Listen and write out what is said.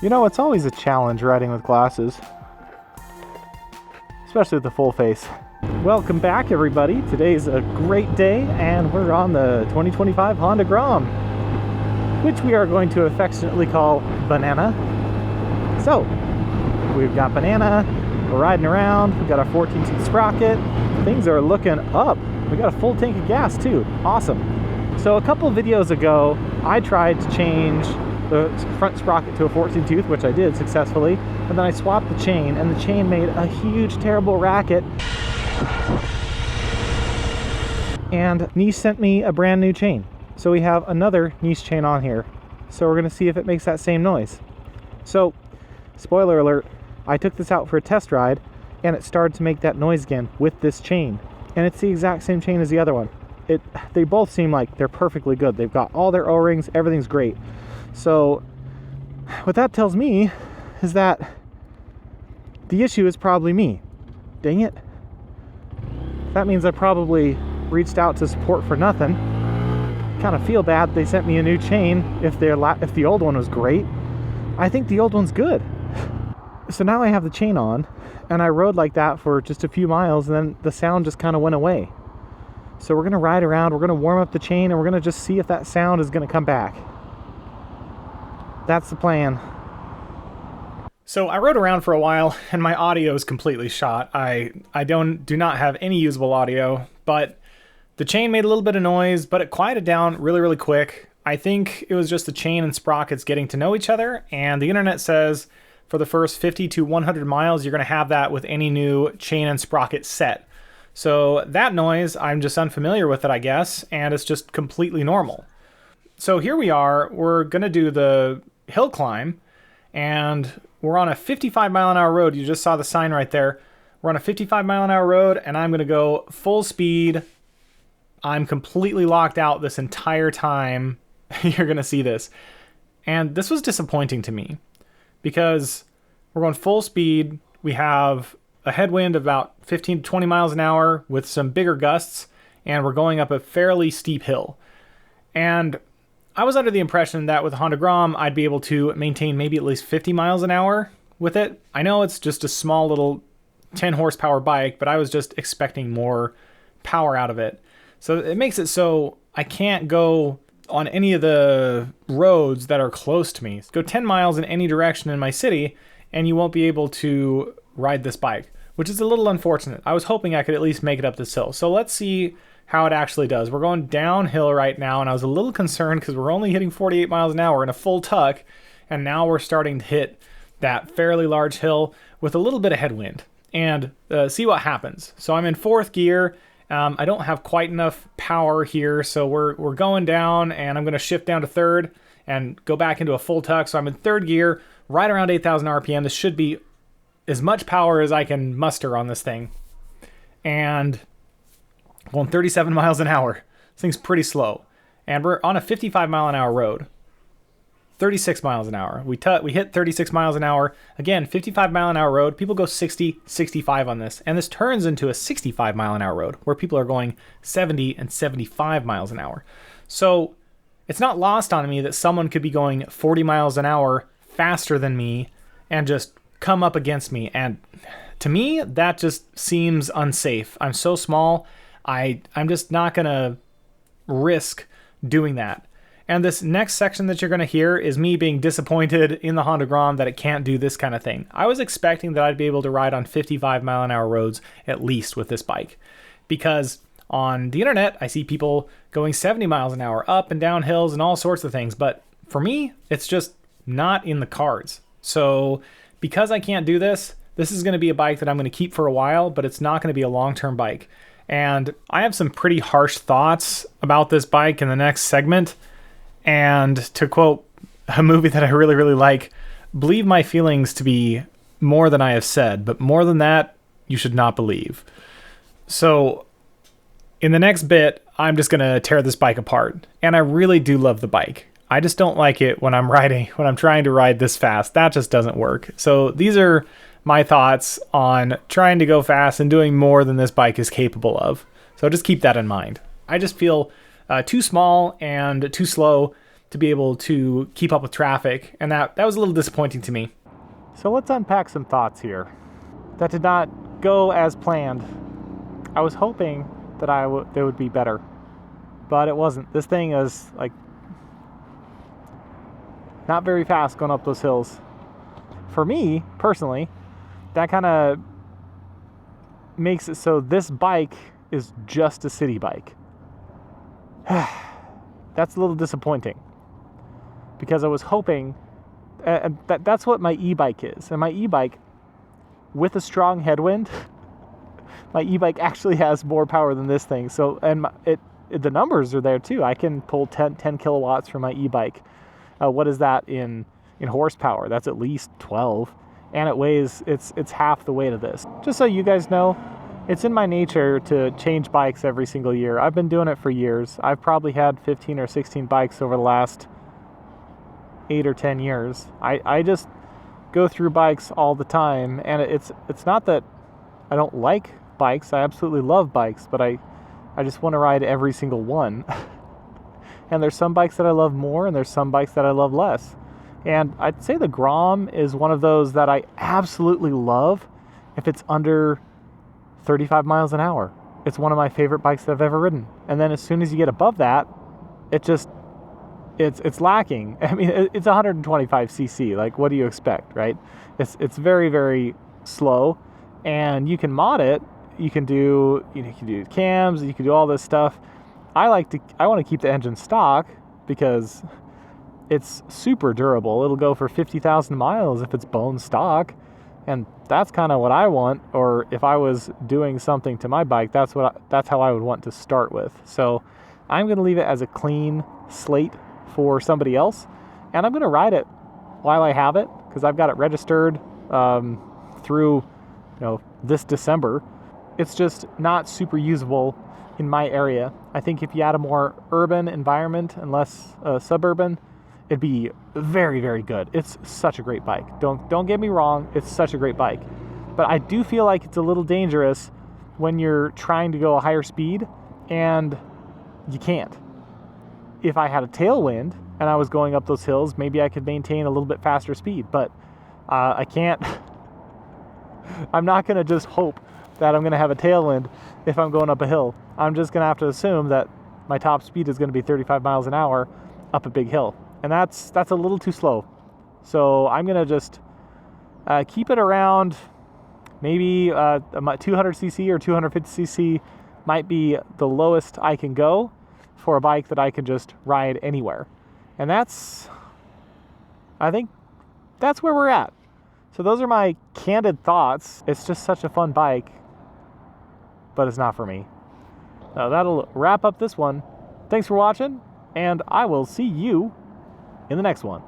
You know, it's always a challenge riding with glasses, especially with the full face. Welcome back, everybody. Today's a great day, and we're on the 2025 Honda Grom, which we are going to affectionately call Banana. So, we've got Banana, we're riding around, we've got our 14-tooth sprocket, things are looking up. We got a full tank of gas too, awesome. So a couple videos ago, I tried to change the front sprocket to a 14-tooth, which I did successfully, but then I swapped the chain, and the chain made a huge, terrible racket. And Niche sent me a brand new chain. So we have another Niche chain on here. So we're gonna see if it makes that same noise. So, spoiler alert, I took this out for a test ride, and it started to make that noise again with this chain. And it's the exact same chain as the other one. They both seem like they're perfectly good. They've got all their O-rings, everything's great. So what that tells me is that the issue is probably me. Dang it. That means I probably reached out to support for nothing. Kind of feel bad they sent me a new chain if the old one was great. I think the old one's good. So now I have the chain on, and I rode like that for just a few miles, and then the sound just kind of went away. So we're gonna ride around, we're gonna warm up the chain, and we're gonna just see if that sound is gonna come back. That's the plan. So I rode around for a while, and my audio is completely shot. I do not have any usable audio, but the chain made a little bit of noise, but it quieted down really, really quick. I think it was just the chain and sprockets getting to know each other, and the internet says for the first 50 to 100 miles, you're gonna have that with any new chain and sprocket set. So that noise, I'm just unfamiliar with it, I guess, and it's just completely normal. So here we are, we're gonna do the hill climb, and we're on a 55 mile an hour road. You just saw the sign right there. We're on a 55 mile an hour road, and I'm gonna go full speed. I'm completely locked out this entire time. You're gonna see this. And this was disappointing to me because we're going full speed. We have a headwind of about 15 to 20 miles an hour with some bigger gusts, and we're going up a fairly steep hill. And I was under the impression that with Honda Grom, I'd be able to maintain maybe at least 50 miles an hour with it. I know it's just a small little 10 horsepower bike, but I was just expecting more power out of it. So it makes it so I can't go on any of the roads that are close to me. Go 10 miles in any direction in my city, and you won't be able to ride this bike, which is a little unfortunate. I was hoping I could at least make it up this hill. So let's see how it actually does. We're going downhill right now, and I was a little concerned because we're only hitting 48 miles an hour in a full tuck, and now we're starting to hit that fairly large hill with a little bit of headwind, and see what happens. So I'm in fourth gear. I don't have quite enough power here, so we're going down, and I'm going to shift down to third and go back into a full tuck. So I'm in third gear, right around 8,000 RPM. This should be as much power as I can muster on this thing. And going 37 miles an hour. This thing's pretty slow. And we're on a 55 mile an hour road. 36 miles an hour. We hit 36 miles an hour. Again, 55 mile an hour road. People go 60, 65 on this. And this turns into a 65 mile an hour road where people are going 70 and 75 miles an hour. So it's not lost on me that someone could be going 40 miles an hour faster than me and just come up against me. And to me, that just seems unsafe. I'm so small. I'm just not going to risk doing that. And this next section that you're going to hear is me being disappointed in the Honda Grom that it can't do this kind of thing. I was expecting that I'd be able to ride on 55 mile an hour roads at least with this bike, because on the internet, I see people going 70 miles an hour up and down hills and all sorts of things. But for me, it's just not in the cards. So because I can't do this, this is going to be a bike that I'm going to keep for a while, but it's not going to be a long-term bike. And I have some pretty harsh thoughts about this bike in the next segment. And to quote a movie that I really, really like, believe my feelings to be more than I have said, but more than that, you should not believe. So in the next bit, I'm just going to tear this bike apart. And I really do love the bike. I just don't like it when I'm trying to ride this fast. That just doesn't work. So these are my thoughts on trying to go fast and doing more than this bike is capable of. So just keep that in mind. I just feel too small and too slow to be able to keep up with traffic, and that was a little disappointing to me. So let's unpack some thoughts here. That did not go as planned. I was hoping that they would be better, but it wasn't. This thing is like not very fast going up those hills. For me, personally, that kind of makes it so this bike is just a city bike. That's a little disappointing because I was hoping, that's what my e-bike is. And my e-bike, with a strong headwind, my e-bike actually has more power than this thing. So, and the numbers are there too. I can pull 10 kilowatts from my e-bike. What is that in horsepower? That's at least 12. And it weighs, it's half the weight of this. Just so you guys know, it's in my nature to change bikes every single year. I've been doing it for years. I've probably had 15 or 16 bikes over the last 8 or 10 years. I just go through bikes all the time, and it's not that I don't like bikes. I absolutely love bikes, but I just want to ride every single one. And there's some bikes that I love more, and there's some bikes that I love less. And I'd say the Grom is one of those that I absolutely love if it's under 35 miles an hour. It's one of my favorite bikes that I've ever ridden. And then as soon as you get above that, it's lacking. I mean, it's 125cc. Like, what do you expect, right? It's very, very slow, and you can mod it. You can do cams. You can do all this stuff. I want to keep the engine stock because it's super durable. It'll go for 50,000 miles if it's bone stock, and that's kind of what I want. Or if I was doing something to my bike, that's how I would want to start with. So I'm going to leave it as a clean slate for somebody else, and I'm going to ride it while I have it because I've got it registered through this December. It's just not super usable in my area. I think if you had a more urban environment and less suburban, it'd be very, very good. It's such a great bike. Don't get me wrong, it's such a great bike. But I do feel like it's a little dangerous when you're trying to go a higher speed and you can't. If I had a tailwind and I was going up those hills, maybe I could maintain a little bit faster speed, but I can't. I'm not going to just hope that I'm going to have a tailwind if I'm going up a hill. I'm just going to have to assume that my top speed is going to be 35 miles an hour up a big hill. And that's a little too slow. So I'm going to just keep it around maybe 200cc or 250cc might be the lowest I can go for a bike that I can just ride anywhere. And I think that's where we're at. So those are my candid thoughts. It's just such a fun bike, but it's not for me. So that'll wrap up this one. Thanks for watching, and I will see you in the next one.